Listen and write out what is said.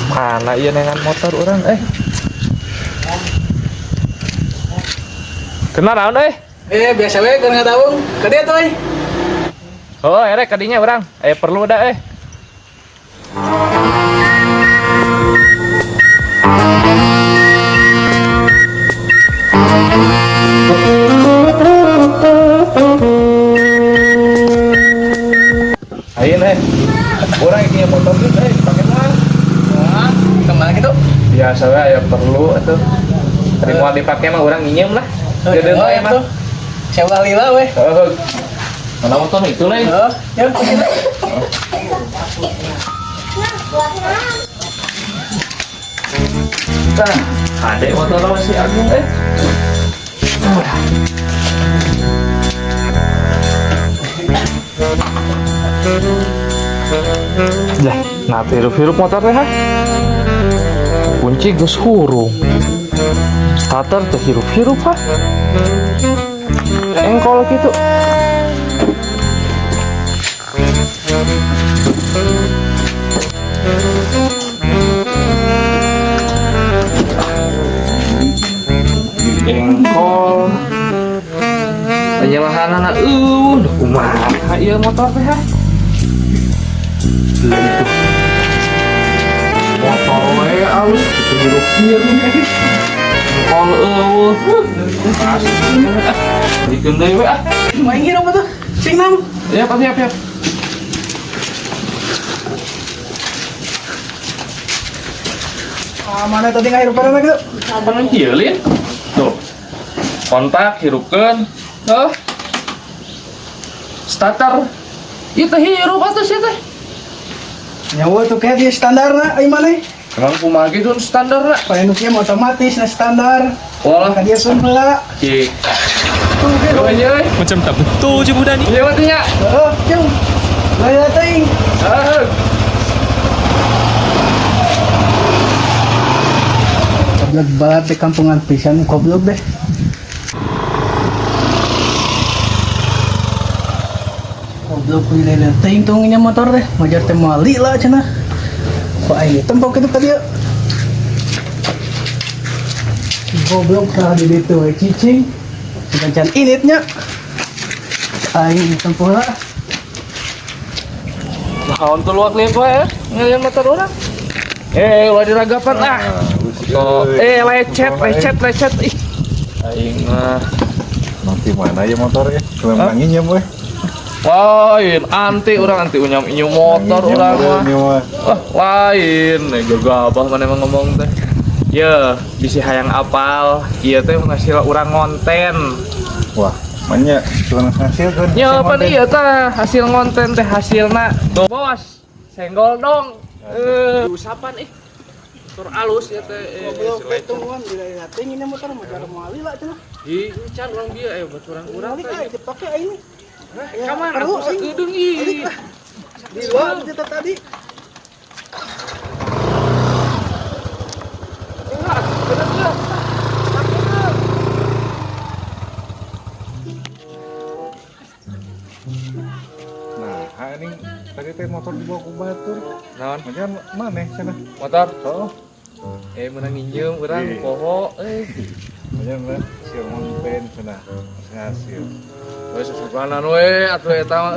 Mana iya dengan motor orang kenal naon Biasa we keur ngadaung. Kadieu tuh oh erek kadinya orang perlu dah ayo orang ini motor tuh pakai mana kemana gitu? biasa we aya perlu atuh terima dipakai mah orang nginjem lah gede Oh, mah itu. Sewa lila weh. mana motor itu lah Ya, begini. ada motor masih Agung lah, nah hirup-hirup motornya ha kunci geus hurung starter teh hirup-hirup ha engkol gitu engkol penyalahan anak udah kumaha ieu motor teh ha itu motor we alus hirup-hirup engkol dikeun deui we Main hirup tuh. Sing nam. ya siap Mana tadi ngahirup pada gitu? apa ngieuleun tuh kontak hirupkeun starter itu hirup atuh sia teh Nyawa tuh kayak di standar na, ay mana? emang kumaha gitu standar lah Paling nukia otomatis na standar. walah Kan dia sun heula. cik Tuh gitu. aja we Macam tak betul je budak ni. iya matinya Cung. Laya teuing. Goblok banget di kampungan pisan goblok deh. Goblok kuliah teuing tungnya motor deh. Majar teh mali lah cenah. Kok aing tempok itu ka dia. Goblok tah di ditu we cicing. Gancan initnya. Aing tempok lah. Nah, untuk luak lihat ya, ngeliat motor orang. Ulah diragapan ah. Oh, lecet. Ih. Aing mah. Nanti mana ya motornya? Cuma manginnya boy. Lain, anti unyam motor orang mah. Lain, gagabah mana emang ngomong teh. Ya, bisa hayang apal. Iya teh ngasil orang konten. Wah, banyak cuma hasil kan. Ya apa nih ya tah hasil konten teh hasilna. Tuh bos, senggol dong. Usapan tur alus ya teh. Goblok tungguan bila teuing ini motor majar mali lah cenah. Di can urang bieu buat urang Balik teh. aja dipakai aing. Kaman perlu, atuh sakedeung ih. Di luar kita tadi. Nah, ini tadi teh motor dibawa ke batur. Naon? Macam mana sana? Motor? Oh, Menang nginjem urang Iya. poho macam mana? Siang monpen sana hasil. Wes sesukanan we atuh eta mah